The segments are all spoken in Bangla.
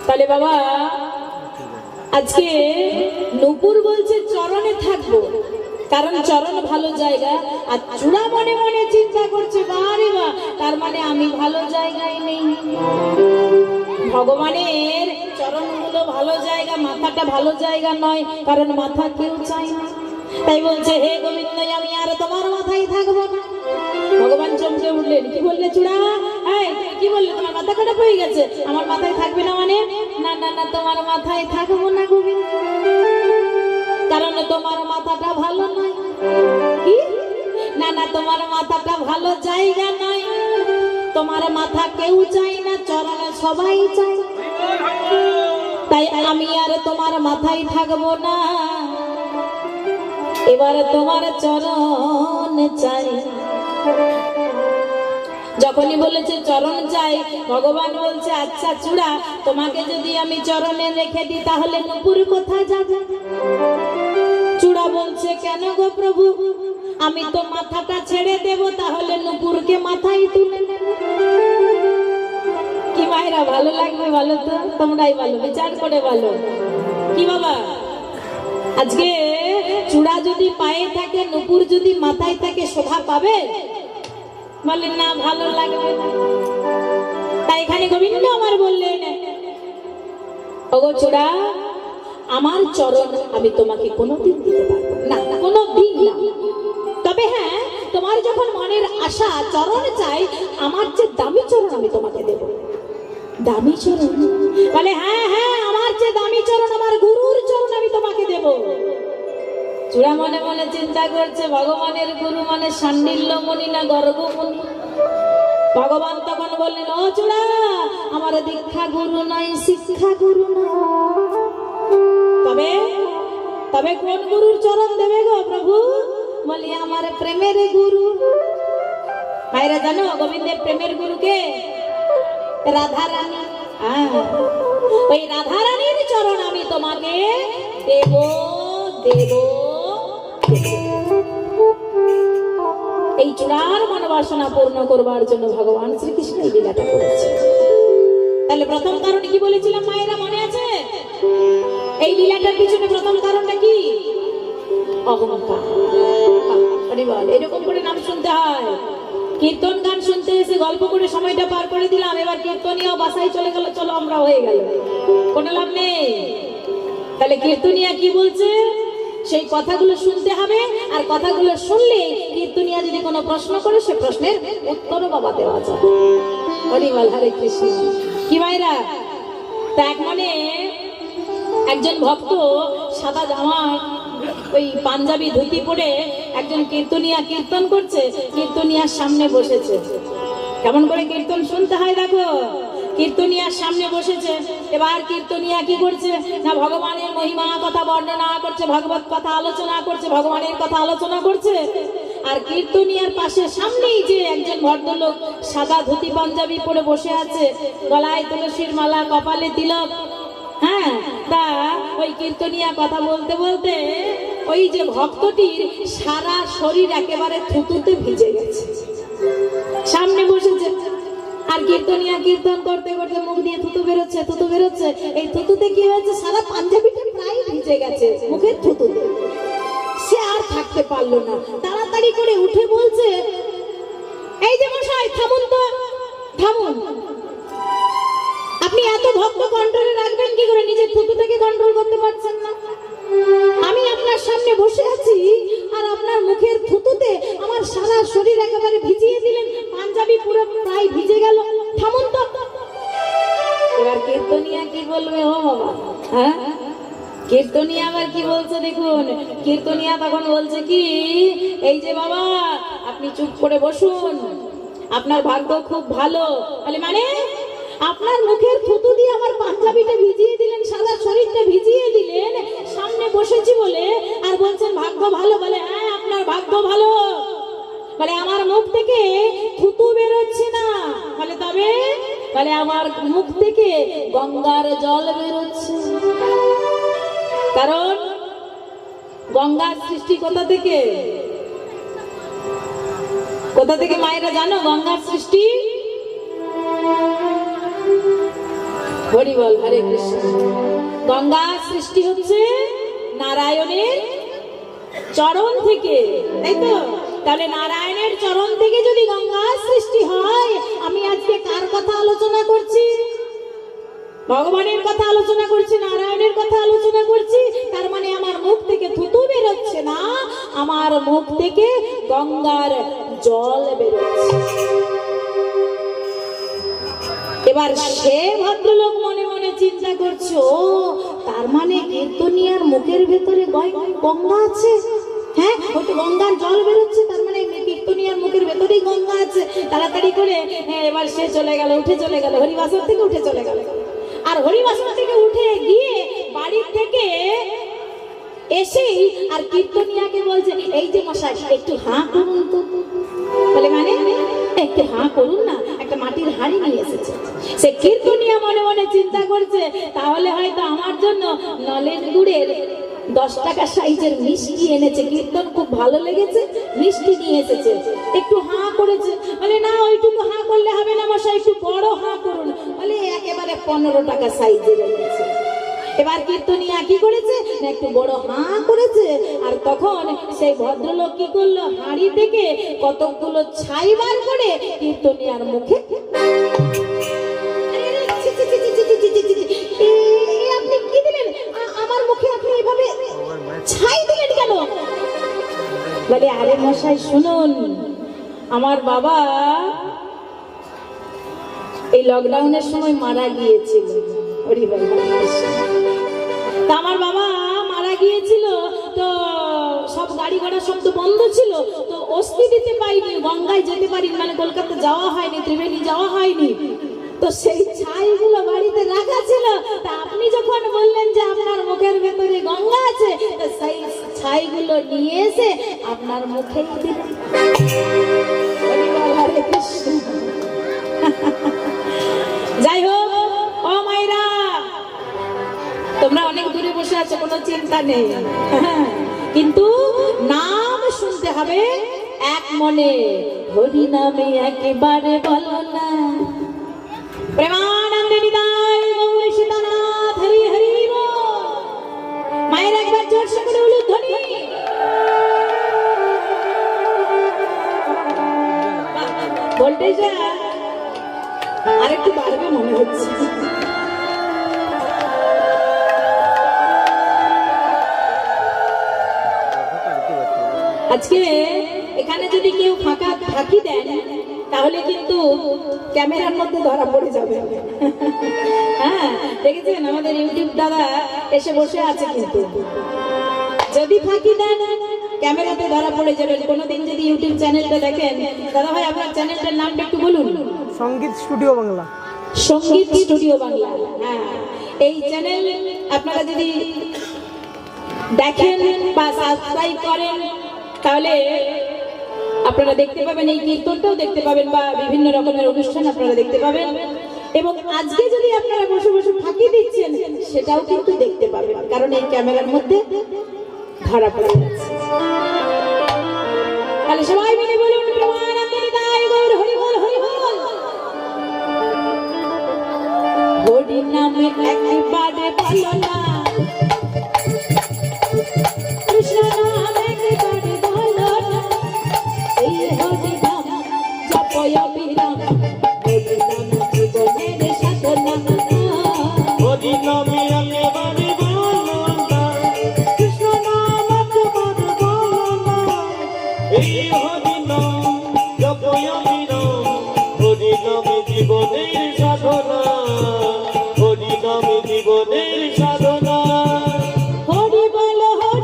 তাহলে বাবা আজকে নূপুর বলছে চরণে থাকবো, কারণ চরণ ভালো জায়গা। আর চূড়া মনে মনে চিন্তা করছে বারে বা, তার মানে আমি ভালো জায়গায় নেই। ভগবানের চরণগুলো ভালো জায়গা, মাথাটা ভালো জায়গা নয়, কারণ মাথা কেউ চায় না। তাই বলছে হে গোবিন্দ আমি আর তোমার মাথায় থাকবো না। ভগবান চমকে উঠলেন, কি বললে চূড়া? কি বললে? তোমার মাথা খারাপ হয়ে গেছে? আমার মাথায় থাকবে না মানে? না না না, তোমার মাথায় থাকবো না গোবিন্দ, কারণ তোমার মাথাটা ভালো নয়। কি? না না, তোমার মাথাটা ভালো জায়গা নয়, তোমার মাথা কেউ চাই না, চরণে সবাই চাই। তাই আমি আর তোমার মাথায় থাকবো না, এবার তোমার চরণ চাই। যখনই বলেছে চরণ চাই, ভগবান বলছে আচ্ছা চূড়া, তোমাকে যদি আমি চরণে রেখে দিই তাহলে নূপুর কোথায় যাবে? চূড়া বলছে কেন গো প্রভু, আমি তো মাথাটা ছেড়ে দেব, তাহলে নূপুরকে মাথায় তুলে নেব। কি মায়েরা ভালো লাগবে বলো তো? তোমরাই বলো, বিচার করে বলো। কি বাবা, আজকে চূড়া যদি পায়ে থাকে, নূপুর যদি মাথায় থাকে, শোভা পাবে? বলেন না, ভালো লাগবে না। তাই এখানে গোবিন্দ আমার বললেন ওগো চূড়া, আমার চরণ আমি তোমাকে কোনোদিন দিতে পারবো না, কোনোদিন না। তবে হ্যাঁ, তোমার যখন মনের আশা চরণ চাই, আমার যে দামি চরণ আমি তোমাকে দেব। দামি চরণ? বলে হ্যাঁ হ্যাঁ, আমার যে দামি চরণ, আমার গুরুর চরণ আমি তোমাকে দেব। চূড়া মনে মনে চিন্তা করছে, ভগবানের গুরু মানে সান্ডিল্যমণি না গর্গমণি? ভগবান তখন বললেন ও চূড়া, আমার দীক্ষা গুরু নয়, শিক্ষা গুরু নয়। তবে তবে কোন গুরুর চরণ দেবে গো প্রভু? বলি আমার প্রেমের গুরু। ভাইরা জানো গোবিন্দের প্রেমের গুরুকে? রাধা রানী। ওই রাধা রানীর চরণ আমি তোমাকে দেব দেব। এই চূড়ার মনোবাসনা পূর্ণ করবার জন্য ভগবান শ্রীকৃষ্ণ এই লীলাটা করেছে। তাহলে প্রথম কারণ কি বলেছিলাম মায়েরা, মনে আছে? এই লীলাটার পিছনে প্রথম কারণটা কি? অহংকার। এরকম করে নাম শুনতে হয়। কীর্তন গান শুনতে এসে গল্প করে সময়টা পার করে দিলাম, এবার কীর্তনিয়া বাসায় চলে গেল, চলো আমরা হয়ে গেল, কোনো লাভ নেই। তাহলে কীর্তনিয়া কি বলছে সেই কথাগুলো শুনতে হবে, আর কথাগুলো শুনলে কীর্তনিয়া যদি কোনো প্রশ্ন করে সে প্রশ্নের উত্তরও বাবা দেওয়া যায়। হরি বল, হরে কৃষ্ণ। কি ভাইরা, তা এক মনে একজন ভক্ত সাদা জামা, ওই পাঞ্জাবি ধুতি পরে একজন কীর্তনিয়া কীর্তন করছে, কীর্তনিয়ার সামনে বসেছে। কেমন করে কীর্তন শুনতে হয় দেখো। কীর্তনিয়ার সামনে বসেছে, এবার কীর্তনিয়া কি করছে না, ভগবানের মহিমা কথা বর্ণনা করছে, ভগবত কথা আলোচনা করছে, ভগবানের কথা আলোচনা করছে। আর কীর্তনিয়ার পাশে সামনেই যে একজন ভদ্রলোক সাদা ধুতি পাঞ্জাবি পরে বসে আছে, গলায় তুলসীর মালা, কপালে তিলক। হ্যাঁ, তা ওই কীর্তনিয়া কথা বলতে বলতে ওই যে ভক্তটির সারা শরীর একেবারে থুতুতে ভিজে গেছে। সামনে বসেছে আর কীর্তনিয়া কীর্তন করতে করতে মুখ দিয়ে থুতু বেরোচ্ছে, থুতু বেরোচ্ছে। এই থুতুতে কি হয়েছে, সারা পাঞ্জাবিটা প্রায় ভিজে গেছে মুখের থুতুতে। সে আর থাকতে পারলো না, তাড়াতাড়ি করে উঠে বলছে এই যে মশাই, থামুন তো, থামুন। আপনি এত ভক্ত কন্ট্রোলে রাখবেন কি করে? নিজের থুতু থেকে কন্ট্রোল করতে পারছেন না? আমি আপনার সামনে বসে আছি আর আপনার মুখের থুতুতে আমার সারা শরীর একেবারে ভিজিয়ে দিলেন, পাঞ্জাবি পুরো প্রায় ভিজে গেল, থামুন তো। এবার কীর্তনিয়া কি বলবে? ও বাবা, হ্যাঁ, কীর্তনিয়া আবার কি বলছে দেখুন। কীর্তনিয়া তখন বলছে কি, এই যে বাবা আপনি চুপ করে বসুন, আপনার ভাগ্য খুব ভালো। মানে আপনার মুখের থুতু দিয়ে আমার পাঞ্জাবিটা ভিজিয়ে দিলেন, সারা শরীরটা ভিজিয়ে দিলেন, সামনে বসেছি বলে, আর বলছেন ভাগ্য ভালো। বলে হ্যাঁ, আপনার ভাগ্য ভালো। বলে আমার মুখ থেকে থুতু বেরোচ্ছে না। বলে তবে? বলে আমার মুখ থেকে গঙ্গার জল বেরোচ্ছে। কারণ গঙ্গার সৃষ্টি কোথা থেকে? কোথা থেকে মায়েরা জানো গঙ্গার সৃষ্টি? হরি বল, হরে কৃষ্ণ। গঙ্গা সৃষ্টি হচ্ছে নারায়ণের চরণ থেকে, তাই তো? তাহলে নারায়ণের চরণ থেকে যদি গঙ্গা সৃষ্টি হয়, আমি আজকে কার কথা আলোচনা করছি? ভগবানের কথা আলোচনা করছি, নারায়ণের কথা আলোচনা করছি। তার মানে আমার মুখ থেকে থুতু বেরোচ্ছে না, আমার মুখ থেকে গঙ্গার জল বেরোচ্ছে। এবার সে ভদ্রলোক মনে মনে চিন্তা করছো, তার মানে কীর্তনিয়ার মুখের ভেতরে গঙ্গা আছে। হ্যাঁ, ওই গঙ্গার জল বেরোচ্ছে, তার মানে কীর্তনিয়ার মুখের ভেতরেই গঙ্গা আছে। তাড়াতাড়ি করে এবার সে চলে গেল, উঠে চলে গেল, হরিবাসর থেকে উঠে চলে গেল। আর হরিবাসর থেকে উঠে গিয়ে বাড়ির থেকে এসেই আর কীর্তনিয়াকে বলছে, এই যে মশাই একটু হাঁ করুন তো। বলে মানে একটু হাঁ করুন না, একটা মাটির হাঁড়ি নিয়ে এসেছে। সে কীর্তনিয়া মনে মনে চিন্তা করছে, তাহলে হয়তো আমার জন্য নলেন গুড়ের 10 টাকা সাইজের মিষ্টি এনেছে, কীর্তন খুব ভালো লেগেছে, মিষ্টি নিয়ে এসেছে। একটু হাঁ করেছে, বলে না ওইটুকু হাঁ করলে হবে না মশাই, একটু বড় হাঁ করুন। বলে একেবারে 15 টাকা সাইজের এনেছে। এবার কীর্তনিয়া কি করেছে না, একটু বড় হাঁ করেছে। আর তখন সেই ভদ্রলোক কি করলো, হাঁড়ি থেকে কতগুলো ছাই বার করে কীর্তনিয়ার মুখে। আপনি কি দিলেন আমার মুখে? আপনি এভাবে ছাই দিলেন কেন? বলে আরে মশাই শুনুন, আমার বাবা এই লকডাউনের সময় মারা গিয়েছিল। তা আমার বাবা মারা গিয়েছিল, তো সব গাড়ি ঘোড়া সব তো বন্ধ ছিল, তো অস্থি দিতে পারিনি, গঙ্গায় যেতে পারিনি, মানে কলকাতা যাওয়া হয়নি, ত্রিবেণী যাওয়া হয়নি। তো সেই ছাইগুলো বাড়িতে রাখা ছিল। তা আপনি যখন বললেন যে আপনার মুখের ভেতরে গঙ্গা আছে, তো সেই ছাইগুলো নিয়ে এসে আপনার মুখে দিলেন। যাই হোক, ও মায়েরা, তোমরা অনেক দূরে বসে আছো, কোনো চিন্তা নেই, কিন্তু নাম শুনতে হবে এক মনে। হরি নামে একেবারে বলো না, প্রেমানন্দে নিতাই গৌর সীতানাথ হরি হরি বল। মায়ের একবার জোরসে করে বলুন ধ্বনি। ভোল্টেজটা আরেকটু বাড়বে মনে হচ্ছে। আজকে এখানে যদি কেউ ফাঁকা ফাঁকি দেন, তাহলে কিন্তু ক্যামেরার মধ্যে ধরা পড়ে যাবে। হ্যাঁ, দেখেছেন আমাদের ইউটিউব দাদা এসে বসে আছে, কিন্তু যদি ফাঁকি দেন ক্যামেরাতে ধরা পড়ে যাবেন। কোনোদিন যদি ইউটিউব চ্যানেলটা দেখেন, দাদা ভাই আপনার চ্যানেলটার নামটা একটু বলুন। সঙ্গীত স্টুডিও বাংলা। সঙ্গীত স্টুডিও বাংলা, হ্যাঁ। এই চ্যানেল আপনারা যদি দেখেন বা সাবস্ক্রাইব করেন, তাহলে আপনারা দেখতে পাবেন, এই কীর্তনটাও দেখতে পাবেন, বা বিভিন্ন রকমের অনুষ্ঠান আপনারা দেখতে পাবেন। এবং আজকে যদি আপনারা বসে বসে ফাঁকি দিচ্ছেন, সেটাও কিন্তু দেখতে পাবেন, কারণ এই ক্যামেরার মধ্যে ধরা পড়ে যাচ্ছে। তাহলে সবাই মিলে বলুন, প্রেমানন্দে নিতাই গৌর হরি বল, হরি বল। হরি নামে একেবারে বলো না, কৃষ্ণ নামে একেবারে বলো না। এই হরি নাম জপয় বিরাম, হরি নাম জীবনের সাধনা। হরি নামে একেবারে বলো না, কৃষ্ণ নাম একেবারে বলো না। এই হরি নাম জপয় বিরাম, হরি নামে জীবনের সাধনা, হরি নামে জীবনের সাধনা। হরি বলো ভাই,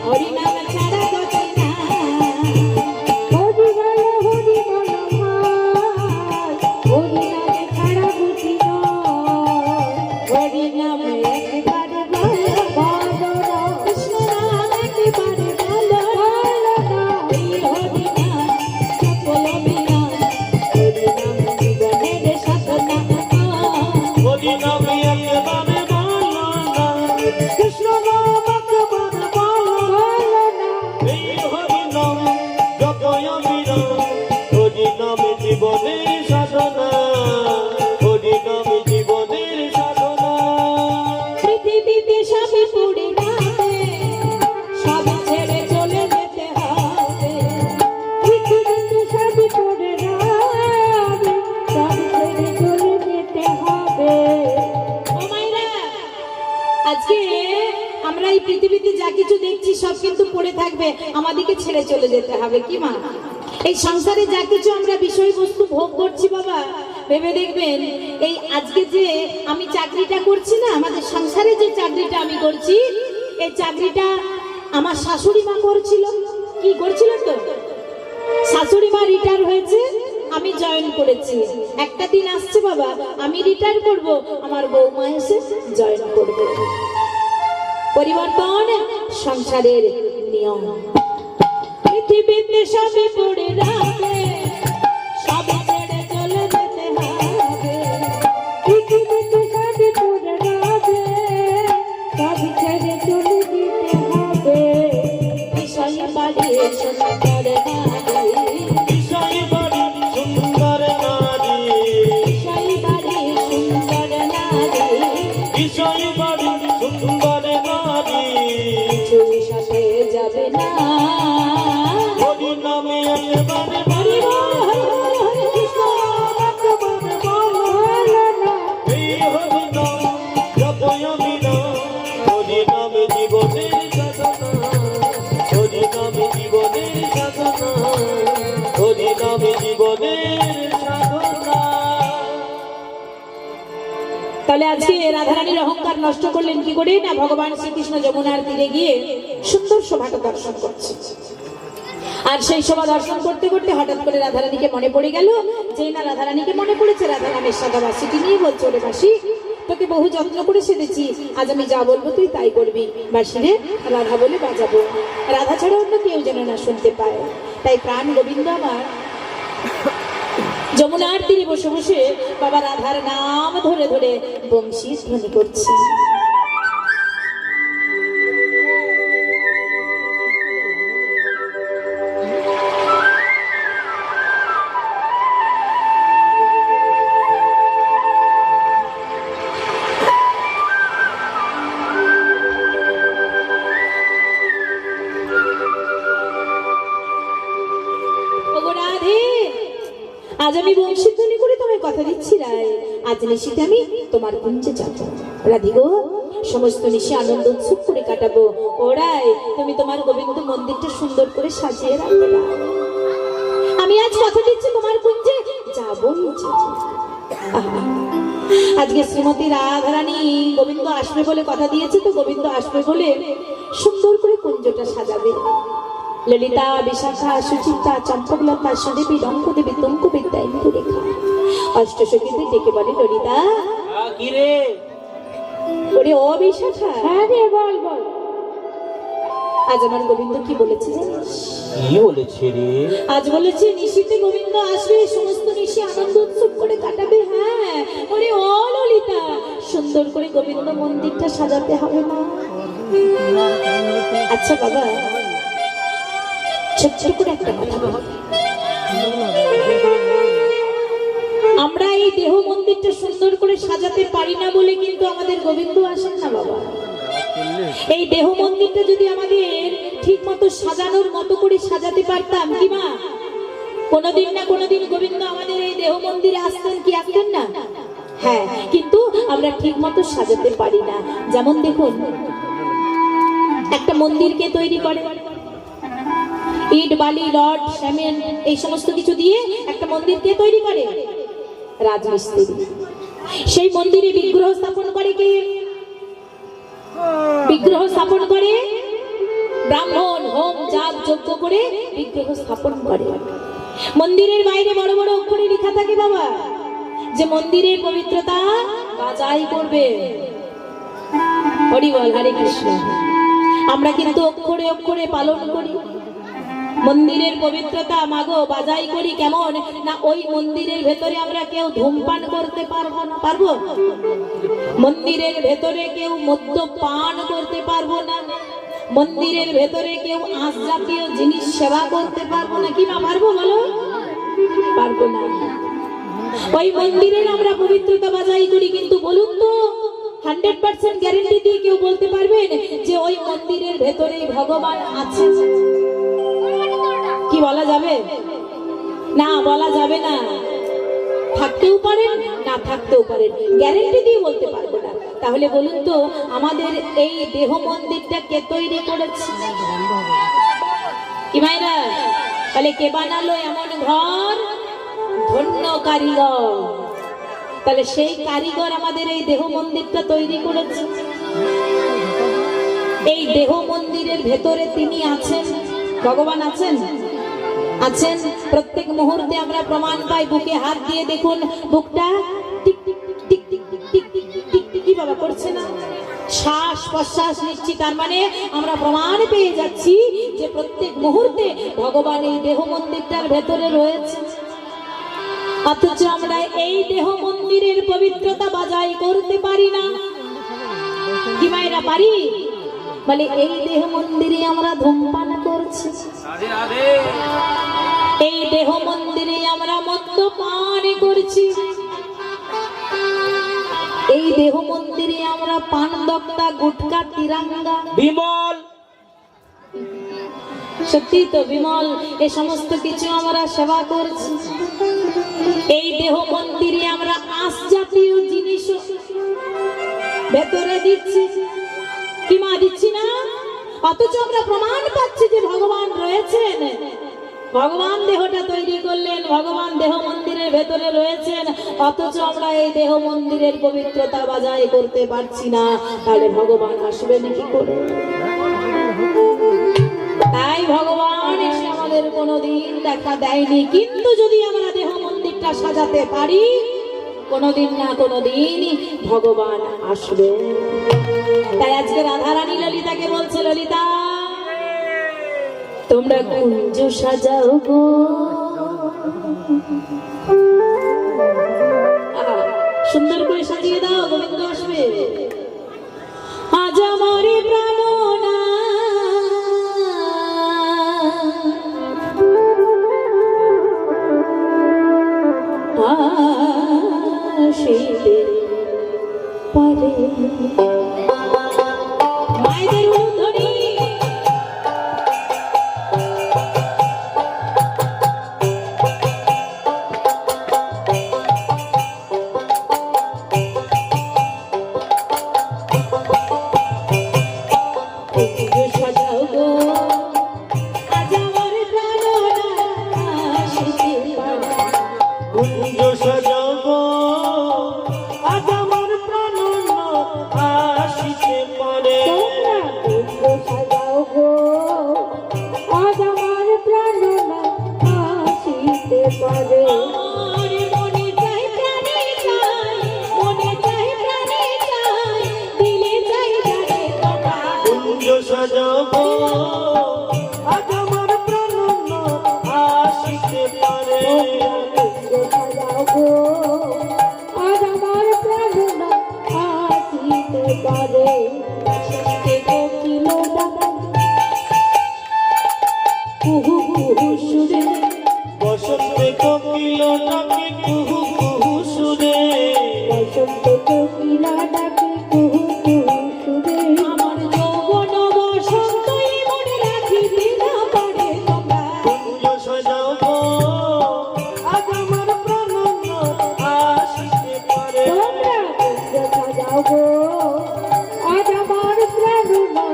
হরি নাম ছাড়া গতি না। হরি বলো ভাই, হরি নাম ছাড়া গতি না। হরি নাম একেবারে বলো না, কৃষ্ণ নাম একেবারে বলো না। এই হরি নাম জপয় বিরাম, হরি নাম জীবনের সাধনা। হরি নামে একেবারে বলো না, কৃষ্ণ নাম একেবারে বলো না। এই হরি নাম জপয় বিরাম, হরি নামে জীবনের সাধনা। এই পৃথিবীতে যা কিছু দেখছি সব কিন্তু পড়ে থাকবে, আমাদেরকে ছেড়ে চলে যেতে হবে কি মা? এই সংসারে যা কিছু আমরা বিষয়বস্তু ভোগ করছি বাবা, ভেবে দেখবেন এই আজকে যে আমি চাকরিটা করছি না, আমাদের সংসারে যে চাকরিটা আমি করছি, এই চাকরিটা আমার শাশুড়ি মা করছিল। কি করছিল? তো শাশুড়ি মা রিটায়ার হয়েছে, আমি জয়েন করেছি। একটা দিন আসছে বাবা, আমি রিটায়ার করব, আমার বৌমা এসে জয়েন করবে। পরিবর্তন সংসারের নিয়ম। পৃথিবীতে সবই পড়ে যাবে, সবই ছেড়ে চলে যেতে হবে। পৃথিবীতে সবই পড়ে যাবে, সবই ছেড়ে চলে যেতে হবে। বিষয় বাড়িয়ে সুন্দর নারী, বিষয় বাড়ি সুন্দর নারী, বিষয় বাড়িয়ে সুন্দর নারী, বিষয় বাড়ি সুন্দর নারী। কিছুর সাথে যাবে না। হরি নামে একবারে হরি বল, হরি বল, হরে কৃষ্ণ, ভগবান বল না। এই হরি নাম জপয় আমি নাম, হরি নামে জীবনের সাধনা, হরি নামে জীবনের সাধনা, হরি নামে জীবনের সাধনা। তাহলে আজকে রাধারানীর অহংকার নষ্ট করলেন কি করে? না, ভগবান শ্রীকৃষ্ণ যমুনার তীরে গিয়ে সুন্দর শোভাটা দর্শন করছে। আর সেই শোভা দর্শন করতে করতে হঠাৎ করে রাধারানীকে মনে পড়ে গেল। যে না রাধারানীকে মনে পড়েছে, রাধা নামের সাদা বাসিটি নিয়ে বলছে, ওরে বাসি, তোকে বহু যত্ন করে সেধেছি, আজ আমি যা বলবো তুই তাই করবি। বাসি রে, রাধা বলে বাজাবো, রাধা ছাড়া অন্য কেউ যেন না শুনতে পায়। তাই প্রাণ গোবিন্দ আমার যমুনার তীরে বসে বসে বাবা রাধার নাম ধরে ধরে বংশী ধ্বনি করছে। ওগো রাধে, আজ আমি বংশী ধ্বনি করে তোমায় কথা দিচ্ছি রায়, আজ নিশীতে আমি তোমার কুঞ্জে যাব। রাধিগো, সমস্ত নিশি আনন্দ উৎসব করে কাটাবো। ওরাই তুমি তোমার গোবিন্দ মন্দিরটা সুন্দর করে সাজিয়ে রাখবে। আমি আজ কথা দিচ্ছি তোমার কুঞ্জে যাবই যাব। আহা, আজকে শ্রীমতী রাধারানী গোবিন্দ আসবে বলে কথা দিয়েছে, তো গোবিন্দ আসবে বলে সুন্দর করে কুঞ্জটা সাজাবে। ললিতা, বিশাখা, সুচিত্রা, চম্পকলতা, সুদেবী, রঙ্কদেবী, তুঙ্কবিদ্যা, ইন্দুরেখা অষ্টসখীতে ডেকে বলে, ললিতা কি রে? ওরে ও বিশাখা, হ্যাঁ রে বল বল, আজ আমার গোবিন্দ কি বলেছে জানিস? কি বলেছে রে? আজ বলেছে নিশীতে গোবিন্দ আসবে, সমস্ত নিশি আনন্দ উৎসব করে কাটাবে। হ্যাঁ, ওরে ও ললিতা, সুন্দর করে গোবিন্দ মন্দিরটা সাজাতে হবে না? আচ্ছা বাবা, ছোট্ট করে একটা কথা বলি, আমরা এই দেহ মন্দিরটা সুন্দর করে সাজাতে পারি না বলে কিন্তু আমাদের গোবিন্দ আসেন না বাবা। এই দেহ মন্দিরটা যদি আমাদের ঠিক মতো সাজানোর মতো করে সাজাতে পারতাম কি মা, কোনোদিন না কোনোদিন গোবিন্দ আমাদের এই দেহ মন্দিরে আসতেন কি আসতেন না? হ্যাঁ, কিন্তু আমরা ঠিক মতো সাজাতে পারি না। যেমন দেখুন, একটা মন্দিরকে তৈরি করে ইট, বালি, রড, সিমেন্ট এই সমস্ত কিছু দিয়ে একটা মন্দিরকে তৈরি করে রাজমিস্ত্রি। সেই মন্দিরে বিগ্রহ স্থাপন করে কে? বিগ্রহ স্থাপন করে ব্রাহ্মণ, হোম যাগ যজ্ঞ করে বিগ্রহ স্থাপন করে। মন্দিরের বাইরে বড় বড় অক্ষরে লেখা থাকে বাবা, যে মন্দিরের পবিত্রতা বাজাই করবে। হরি বল, হরে কৃষ্ণ। আমরা কিন্তু অক্ষরে অক্ষরে পালন করি মন্দিরের পবিত্রতা, মাগো বাজাই করি। কেমন না, ওই মন্দিরের ভেতরে আমরা কেউ ধূমপান করতে পারবো না, পারবো? মন্দিরের ভেতরে কেউ মদ্যপান করতে পারবো না, মন্দিরের ভেতরে কেউ আঁশ জাতীয় জিনিস সেবা করতে পারবো না। কি মা পারবো বলো? পারবো না। ওই মন্দিরের আমরা পবিত্রতা বাজাই করি, কিন্তু বলুন তো 100% গ্যারান্টি দিয়ে কেউ বলতে পারবেন যে ওই মন্দিরের ভেতরেই ভগবান আছে? কি বলা যাবে? না, বলা যাবে না। থাকতেও পারেন না থাকতেও পারেন, গ্যারেন্টি দিয়ে বলতে পারবো না। তাহলে বলুন তো আমাদের এই দেহ মন্দিরটা কে তৈরি করেছে? কি মায়েরা? তাহলে কে বানালো এমন ঘর? ধন্য কারিগর। তাহলে সেই কারিগর আমাদের এই দেহ মন্দিরটা তৈরি করেছে। এই দেহ মন্দিরের ভেতরে তিনি আছেন, ভগবান আছেন, আছেন। প্রত্যেক মুহূর্তে আমরা প্রমাণ পাই, বুকে হাত দিয়ে দেখুন, বুকটা tick tick tick tick tick tick tick tick tick কি বাবা করছে না? শ্বাস প্রশ্বাস নিচ্ছি, তার মানে আমরা প্রমাণ পেয়ে যাচ্ছি যে প্রত্যেক মুহূর্তে ভগবান এই দেহ মন্দিরটার ভেতরে রয়েছে। অথচ আমরা এই দেহ মন্দিরের পবিত্রতা বজায় করতে পারি না। কি মায়েরা পারি? বলে এই দেহ মন্দিরে আমরা ধূমপান করছি, এই দেহ মন্দিরে আমরা মদ্যপান করছি, এই দেহ মন্দিরে আমরা পান দক্তা গুটকা তিরাঙ্গা বিমল, সত্যি তো বিমল, এই সমস্ত কিছু আমরা সেবা করছি। এই দেহ মন্দিরে আমরা আঁশ জাতীয় জিনিস ভেতরে দিচ্ছি, কি মা দিচ্ছি না? অথচ আমরা প্রমাণ পাচ্ছি যে ভগবান রয়েছেন, ভগবান দেহটা তৈরি করলেন, ভগবান দেহ মন্দিরের ভেতরে রয়েছেন, অথচ আমরা এই দেহ মন্দিরের পবিত্রতা বজায় করতে পারছি না। তাহলে ভগবান আসবেন কি করে? তাই ভগবান এসে আমাদের কোনোদিন দেখা দেয়নি, কিন্তু যদি আমরা দেহ মন্দিরটা সাজাতে পারি, কোনোদিন না কোনোদিন ভগবান আসবে। তাই আজকে রাধারানী ললিতাকে বলছে, ললিতা তোমরা কুঞ্জ সাজাও গো। সুন্দর করে সাজিয়ে দাও, গোবিন্দ আসবে। আজ আমার প্রাণনা আসিতে পারে। মায়েদের উদ্ধরি সাজাও গো, আজ আমার প্রাণনা আসিতে পারে। কুঞ্জ সাজাবো, আজ আমার প্রাণনা আসিতে পারে। তোমরা কুঞ্জ সাজাও গো, আজ আমার প্রাণনা আসিতে পারে। মনে চাই প্রাণে চাই, মনে চাই প্রাণে চাই, দিলে চাই জানে কথা। কুঞ্জ সাজাবো, আজ আমার প্রাণনা আসিতে পারে। কুঞ্জ সাজাও গো, আজ আমার প্রাণনা আসিতে পারে। সত্যি কোকিল ডাকে কুহু কুহু সুরে, বসন্তে কোকিল ডাকে কুহু কুহু সুরে। বসন্ত কোকিলা ডাকে কুহু কুহু সুরে। আমার যৌবন বসন্তই মনে রাখিতে না পারে তোমরা। কুঞ্জ সাজাবো, আজ আমার প্রাণনা আসিতে পারে। তোমরা কুঞ্জ সাজাও গো, আজ আমার প্রাণনা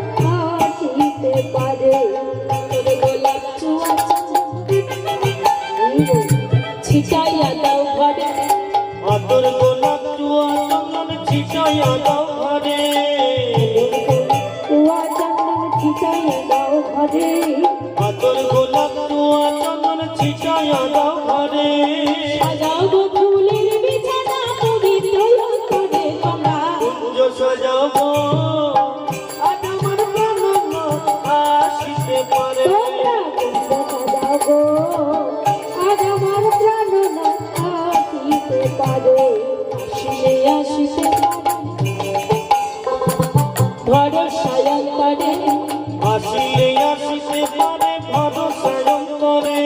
আসিতে পারে। তোরে গোলাপ চুয়া ছিটাইয়া দাও ঘরে, আতর গোলাপ চুয়া চন্দন ছিটাইয়া দাও ঘরে। চুয়া চন্দন ছিটাইয়া দাও ঘরে। আতর গোলাপ চুয়া চন্দন ছিটাইয়া দাও ঘরে। সাজাও গো ফুলের বিছানা পবিত্র করে তোমরা। কুঞ্জ সাজাবো, আজ আমার প্রাণনা আসিতে পারে। তোমরা কুঞ্জ সাজাও গো, আজ আমার প্রাণনা আসিতে পারে। আসিলে আসিতে ভরসায় করে, আসিলে আসিতে পারে ভরসায় করে।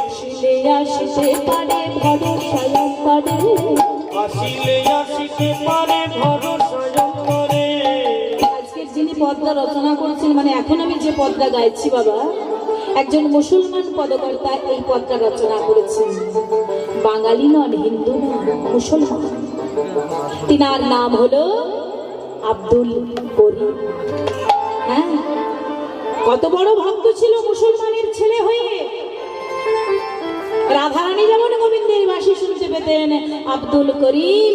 আসিলে আসিতে পারে ভরসায় করে। আসিলে আসিতে পারে ভরসায় করে। আজকের যিনি পদটা রচনা করেছেন, মানে এখন আমি যে পদটা গাইছি বাবা, একজন মুসলমান পদকর্তা এই পদটা রচনা করেছেন। বাঙালি নন, হিন্দু নন, মুসলমান। তিনার নাম হলো আব্দুল করিম। হ্যাঁ, কত বড় ভক্ত ছিল মুসলমানের ছেলে হয়ে। রাধারানী যেমন গোবিন্দের বাঁশি শুনতে পেতেন, আব্দুল করিম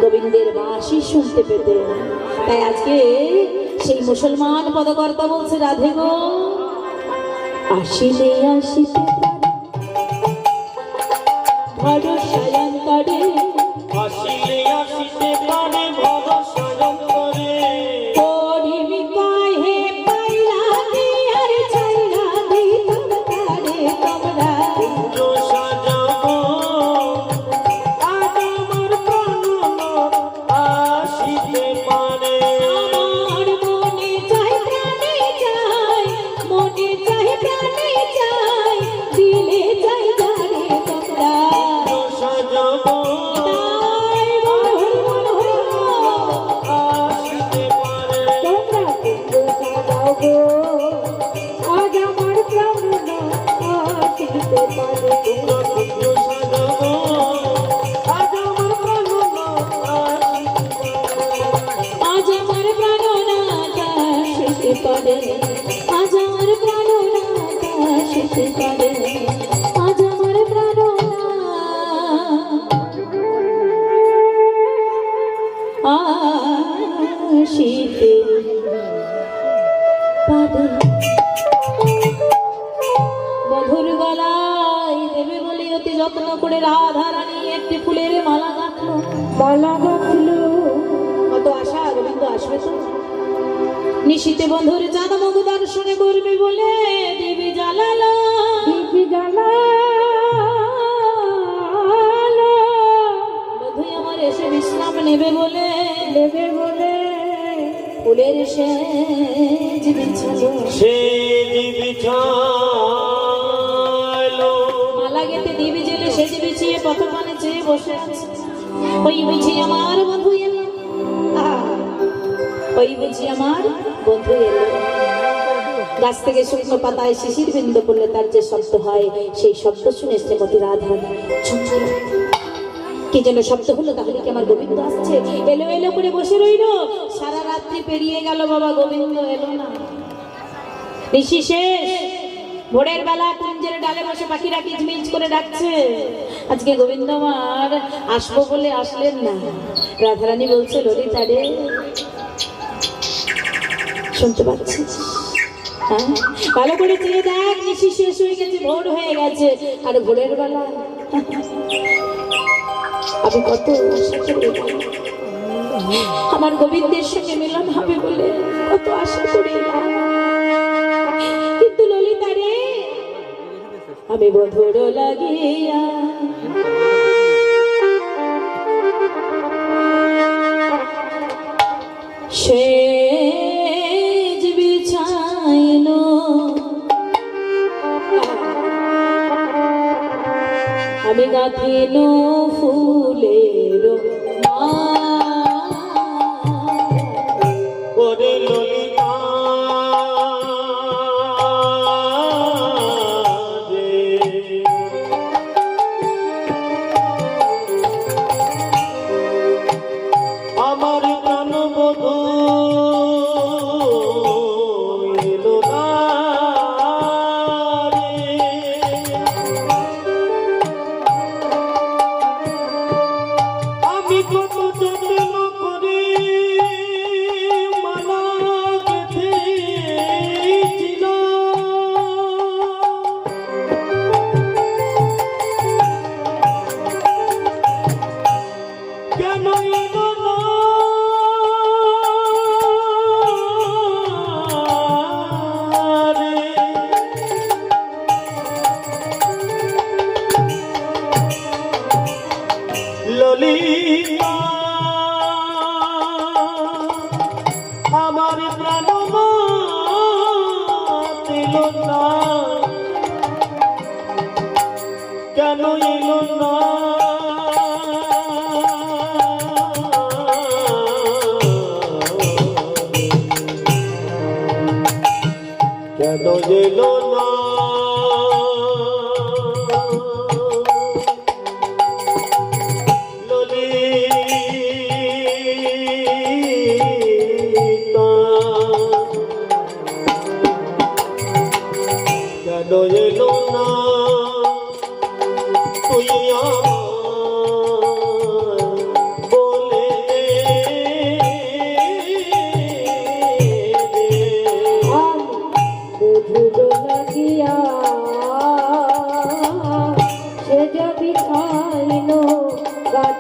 গোবিন্দের বাঁশি শুনতে পেতেন। তাই আজকে সেই মুসলমান পদকর্তা বলছে, রাধে গো আসিলে আসিতে ভরসায়ন করে, আসিলে আসিতে পারে ভরসায়ন করে। করিম কহে পাইলা দিয়ার ছাইরা দিতাম তারে তোমরা। কুঞ্জ সাজাবো আজ আমার প্রাণ আসিতে পারে। আমার মনে চাই প্রাণে চাই, মনে চাই প্রাণে চাই, দিলে চাই জানে তোমরা। কুঞ্জ সাজাবো তাই বল হরি বল আসিতে পারে। তোমরা কিন্তু সাজাও গো, আজ আমার প্রাণ আসিতে পারে। তোমরা কুঞ্জ সাজাবো আজ আমার প্রাণ আসিতে পারে। আজ আমার প্রাণ আসিতে পারে, আজ আমার প্রাণ আসিতে পারে। মধুর গলায় দেবে বলে অতি যত্ন করে রাধারানী একটি ফুলের মালা গাঁথলো। কত আশা গোবিন্দ আসবে তো। নিশীতে বন্ধুর চাঁদ মধু দর্শনে করবে বলে দেবী জ্বালালো, বধুই আমার এসে বিশ্রাম নেবে বলে ফুলের সেজ বিছালো। সে বিছালো মালা গেতে দিবি জেলে সেজ বিছিয়ে পথপানে চেয়ে বসে আছে। ওই বুঝি আমার বন্ধু এলো, ওই বুঝি আমার বন্ধু এলো। গাছ থেকে শুকনো পাতায় শিশির বিন্দু পড়লে তার যে শব্দ হয়, সেই শব্দ শুনে শ্রীমতী রাধা ছুটে কি যেন শব্দ হলো। তাহলে কি আমার গোবিন্দ আসছে? এলো এলো করে বসে রইলো। সারা রাত্রি পেরিয়ে গেল বাবা, গোবিন্দ এলো না। ঋষি শেষ, ভোরের বেলা কুঞ্জের ডালে বসে পাখিরা কিচমিচ করে ডাকছে। আজকে গোবিন্দ আমার আসবো বলে আসলেন না। রাধারানী বলছে, ললিতা রে শুনতে পাচ্ছিস? হ্যাঁ, ভালো করে চেয়ে দেখ, ঋষি শেষ হয়ে গেছে, ভোর হয়ে গেছে। আর ভোরের বেলা আমি কত আশা করে এলাম, আমার গোবিন্দের সঙ্গে মিলন হবে বলে কত আশা করে এলাম। কিন্তু ললিতা রে আমি বধুর লাগিয়া সেজ বিছাইল, আমি গাঁথিল ফুলের ওরে ললিতা রে। আমার প্রাণ বধূ এলো না রে। আমি কত যত্ন করে মালা গেঁথেছিলাম, কেন এলো না রে। ললিতা আমার প্রাণ এলো না, কেন এলো না। কেন এলো না।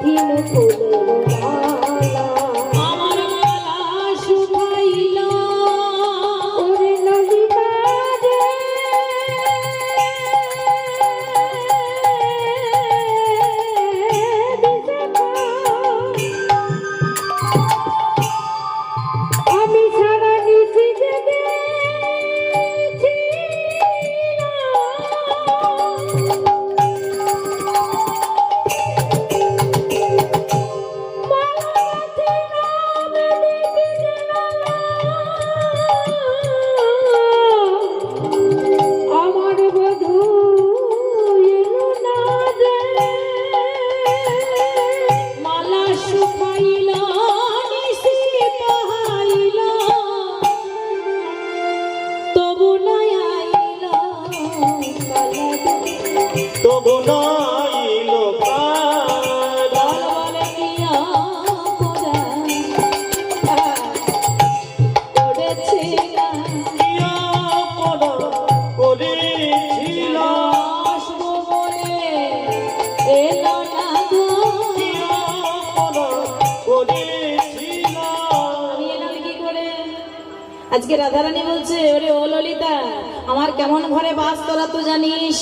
কঠিন ফুলের মালা আমার মালা শুকাইল ওরে ললিতা রে আমি সারা নিশি জেগে আমার বধূ এলো না রে মালা শুকাইল নিশি পাহাইল তবু নাই আইল তবু নাইল কালা বলে কিয়া করেছিলাম কিয়া পড়া করেছিল আসবো বলে এলো না গো কিয়া পড়া করেছিল আমি এলাম কি করে? আজকে রাধারানী বলছে ওরে ও ললিতা আমার কেমন ঘরে বাস তোরা তো জানিস